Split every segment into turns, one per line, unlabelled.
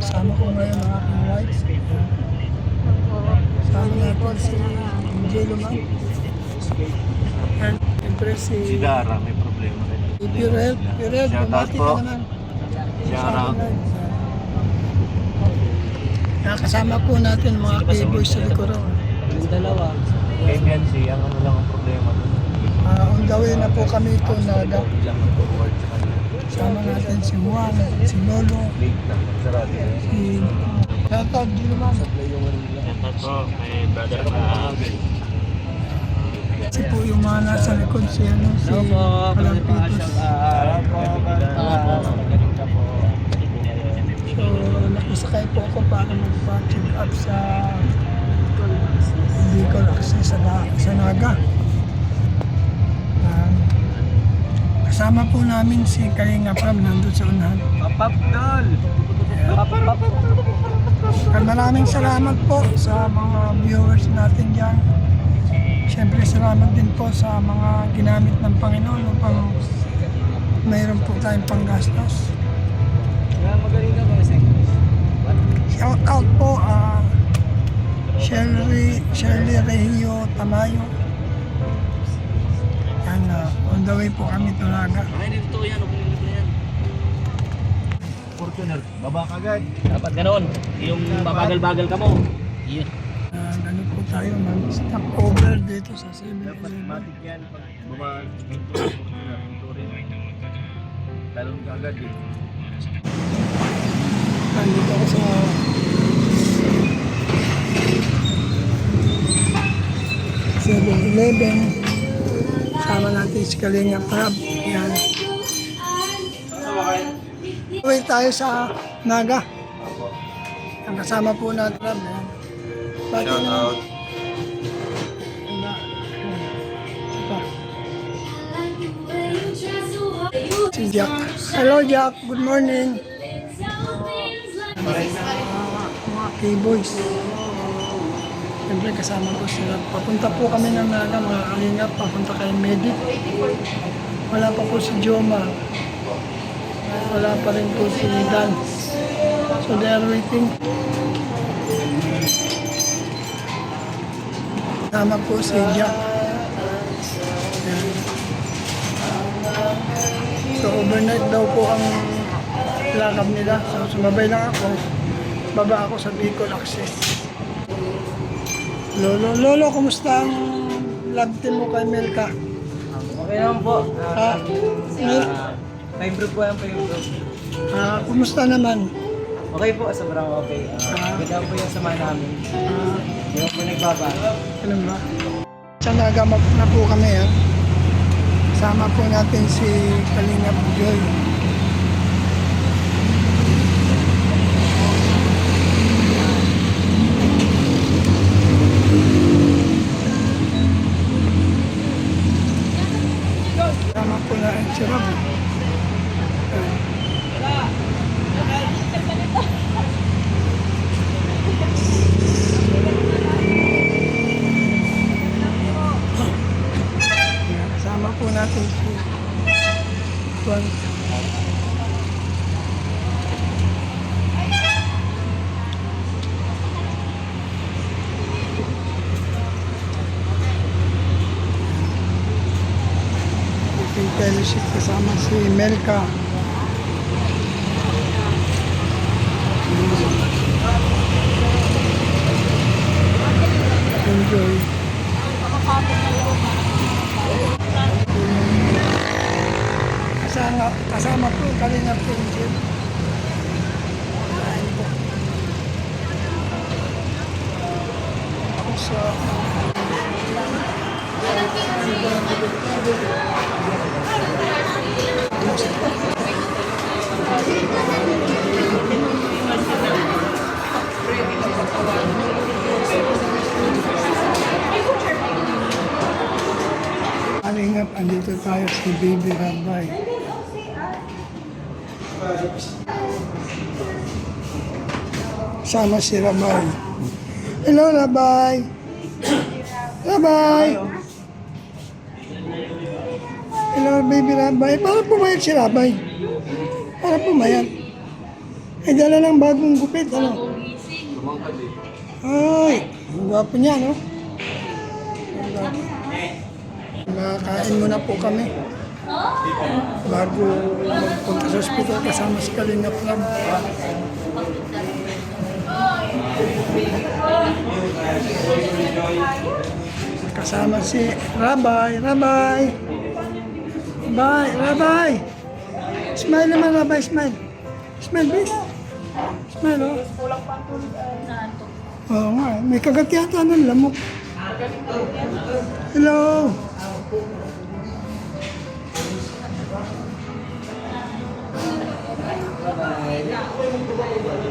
Kasama ko ngayon ang aking wife. Kasama natin si Angelo Man. And siyempre si
Dara, may problema rin.
Purel. Purel, bumati ka naman.
Shout out.
Kasama po natin mga keyboys sa likuran.
Yung dalawa.
Kay Biancy, ang ano lang ang problema doon.
On the way na po kami ito Naga.
Lang forward sa kanya.
Kasama natin si Juan, si Lolo,
Late na, sarado.
si Shoutout Angelo Man.
Shout out po, may brother na
Kasi po yung mga nasa likod si Palampitos. So, nakisakay po ako para magpa-check up sa Bicol Access sa Naga. Kasama po namin si Kalinga Pram nandun sa unahan.
Papapdol!
Maraming salamat po sa mga viewers natin dyan. Siyempre salamat din po sa mga ginamit ng Panginoon upang mayroon po tayong panggastos.
Magaling ka ba sa English?
Shout out po Shirley Regio Tamayo. Yan, on the way po kami to Naga.
Ay, dito yan. Huwag na yan.
Fortuner, baba ka agad.
Dapat ganoon. Yung mabagal-bagal ka mo. Yun.
Ano po tayo, mag-stop over dito sa 7-Eleven.
Dapat matik yan. Pag baba, pinto, Fortuner, pinto rin. Talon ka agad eh.
Nandito ako sa Eleven. Sama natin si Kalinga Prab. Yan. Uwi tayo sa Naga. Ang kasama po natin Prab. Yan.
Shout out.
Si Jack. Hello Jack, good morning. Mga K-boys. Siyempre kasama ko sila. Papunta po kami ng Naga, mga kalingap. Papunta kay Medic. Wala pa po si Joma. Wala pa rin po si Dan. So they are waiting. Kasama po si Jack. Yan. So overnight daw po ang lakad nila. So sumabay lang ako. Baba ako sa Bicol Access. Lolo, kumusta ang lab team mo kay Melka?
Okay naman po.
Mel,
Pa-improve po yan, pa-improve.
kumusta naman?
Okay po, sobrang okay. Ganda po yung sama namin. Hindi po nagbabago.
Ano ba? Sa Naga na po kami. Kasama po natin si Kalinga Joy. Kasama po natin si Rob. Kasama po natin si Juan. Fellowship kasama si Melka. Enjoy. Kasama po Kalinga po. So, Kalingap, andito tayo si Baby Rabay. Sama si Rabay. Hello, Rabay. Rabay. Hello, Baby Rabay. Para pumayat si Rabay. Para pumayat. Ay, dala ng bagong gupit, ano?
Lumangkad eh.
Ay, ang gwapo niya, no? Ang gwapo. Makakain muna po kami. Bago magpunta sa hospital kasama si Kalingap Ram. Kasama si Rabay. Rabay! Rabay! Smile naman, Rabay, smile. Smile, please. Smile, oh. Oo nga, may kagat yata ng lamok. Hello!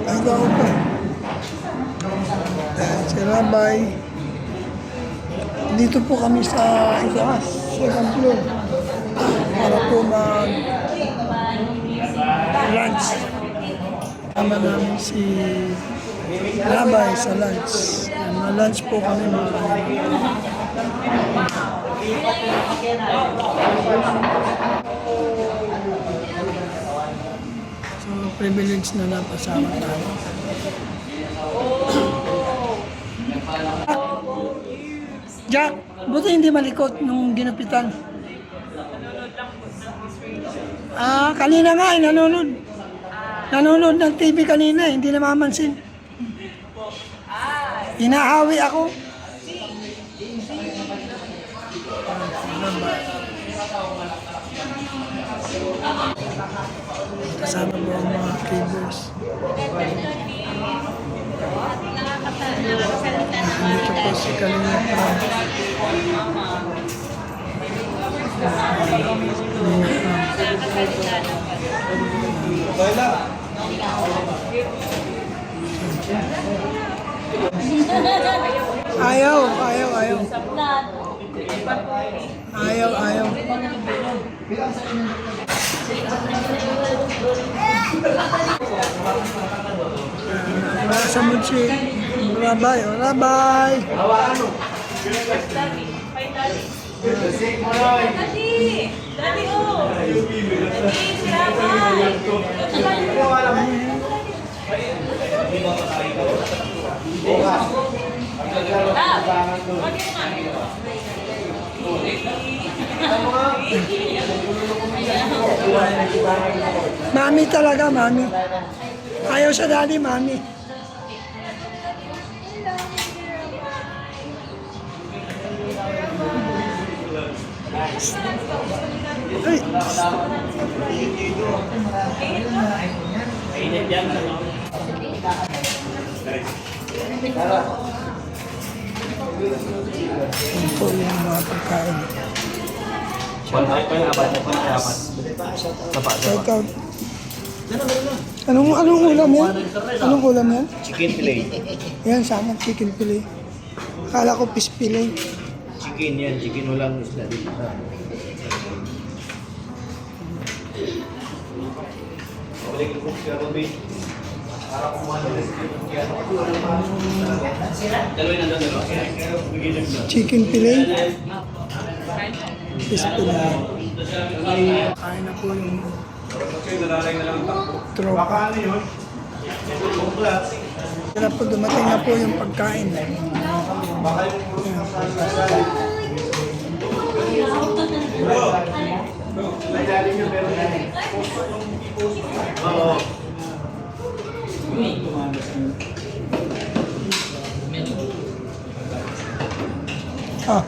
Ay, daw pa. Si Rabay. Dito po kami sa itaas, second floor. Para po mag-lunch. Tama namin si Rabay sa lunch. Ma-lunch po kami mga kanina. So, privilege na napasama tayo. Jack, buti hindi malikot nung ginupitan. Kanina nga, nanonood. Nanonood ng TV kanina, hindi namamansin. Hinahawi ako. Kasama mo ang mga cables. Dito po si Kalingap Ram. Ayaw. Nasa mo si Rabay. Rabay!
Daddy, oh! Si Rabay!
Mami talaga, mami. Ayaw sa daddy, mami. Ay. Yan po yung mga pagkain. Shout out. Anong ulam yan? Anong ulam yan?
Chicken fillet.
Yan, sana chicken fillet. Akala ko fish fillet.
Chicken yan, chicken ulang isda dito.
Chicken fillet. Fish fillet. Kain na po yung tropa. Kaya po dumating na po yung pagkain. Ah.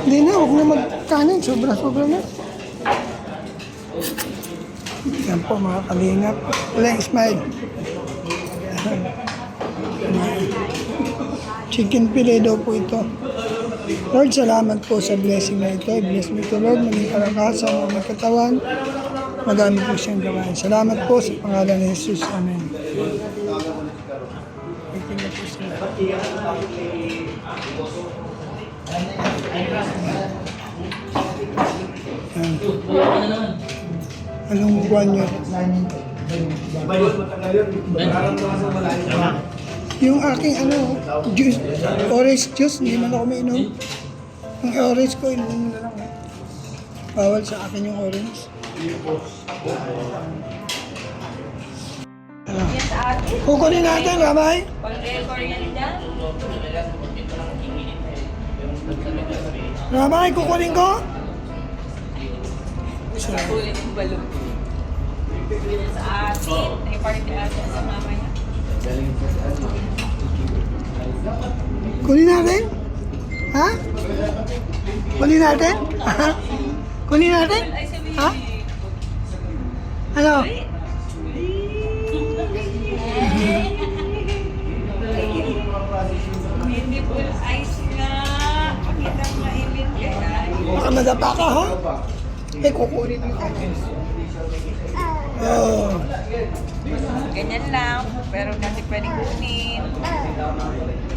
Hindi na, huwag na magkanin. Sobra-sobra na. Yan po mga kalingap. Walang smile. Chicken fillet daw po ito. Lord, salamat po sa blessing na ito. I-bless me ito, Lord. Maging kalakasan ng mga katawan. Madami po siyang gawain. Salamat po sa pangalan ni Jesus. Amen. Waiting na po sila. Yan. Anong buwan yun? Yung aking juice, orange juice, hindi man ako mainom. Yung orange ko, ininom na lang. Bawal sa akin yung orange.
Yan sa atin.
Kukunin natin, Ramay.
Pag-record yan dyan.
Ramay, kukunin ko.
Kulit yung balon. Yan sa atin. May party ata sa mama niya.
Kunin natin? Ha? Kunin natin? Kunin natin?
Ay, sabi.
Ha? Ano?
Hindi po ice nga. Pakita mo mainit kaya.
Baka madapa ka, ha? Eh, kukunin mo. Oh.
Ganyan lang. Pero kasi pwedeng kunin.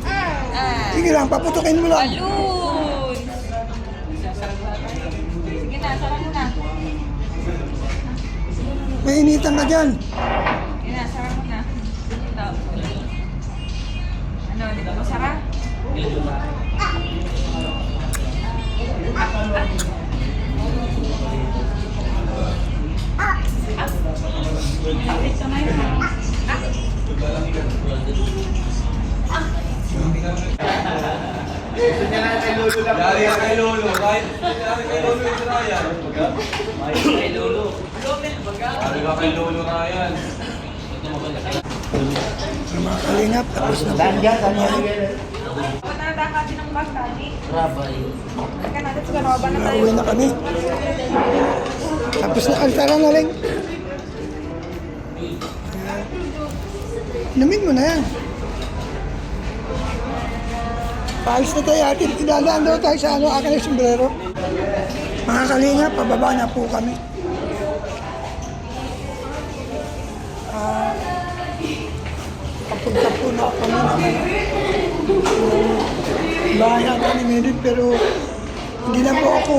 Ah.
Sige lang, paputukin mo lang.
Balloon! Sige na, sarang mo na.
Mainitan ka dyan.
Sige na, sarang mo na. Ito. Ano, di ba masarap?
Yari ka kay Lolo. Kahit yari kay Lolo yung Ryan. Kay Lolo. Yari ka kay Lolo Ryan.
Mga kalingap, tapos na po.
Panada ka din ng bag, Daddy. Rabay. Teka natin, siguro ba na tayo?
Nauwi na kami. Tapos na, altara na rin. Inumin mo na yan. Paalis na tayo atin. Idadaan daw tayo sa akin yung sombrero. Mga kalingap, pababa na po kami. Papunta po na kami naman. Bahay natin ni Merit, pero hindi na po ako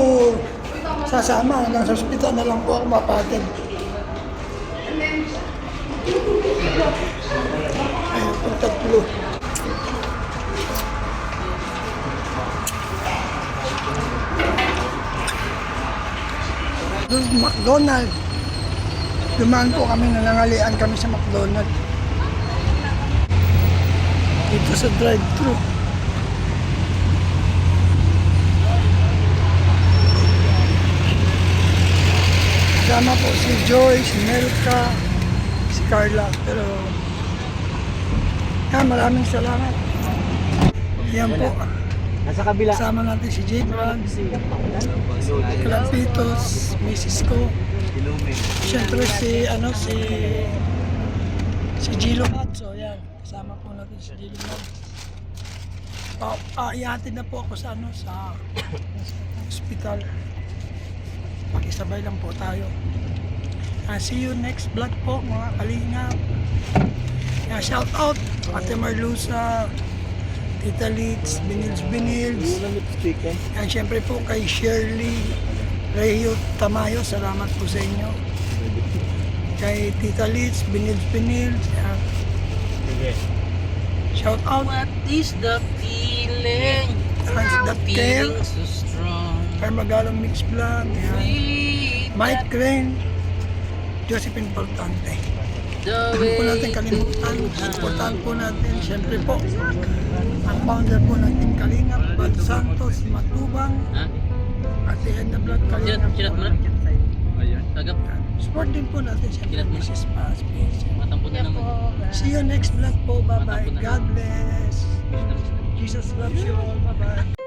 sasama. Hanggang sa ospital na lang po ako mapatid. Ayun po, tatlo. Doon, McDonald's. Dumaan po kami, nanangalian kami sa McDonald's. Dito sa drive-thru. Kasama po si Joy, si Melka, si Carla. Pero maraming salamat. Yan po.
Nasa kabila.
Kasama natin si J. Brad, si Clampitos, Mrs. Ko. Siyempre si Gilo Matzo. Yan. Kasama po natin si Gilo Matzo. Ihatid na po ako sa hospital. Pakisabay lang po tayo. See you next vlog po mga kalingap. Shout out Ate Marlusa, Tita Litz, Binils. Yan syempre po kay Shirley Rehio Tamayo, salamat po sa inyo. Kay Tita Litz, Binils. Yan. Shout out.
What is the feeling?
That Care,
Feeling so strong.
Carmagalong Mix Vlog, yan.
Sweet
Mike Crane, Josephine Portante.
the
Huwag po
way
natin kalimutan, supportahan po natin, siyempre po, ang founder po natin Kalingap, Bad Santos, Matubang,
Ha?
at the end of vlog Kalingap
Sirat
po.
mo na?
Ayan.
Tagap.
Support din po natin siyempre,
Sirat mo na.
Mrs. Paz.
Matampo na naman.
See you next vlog po, bye bye, God bless. Jesus loves you all, bye bye.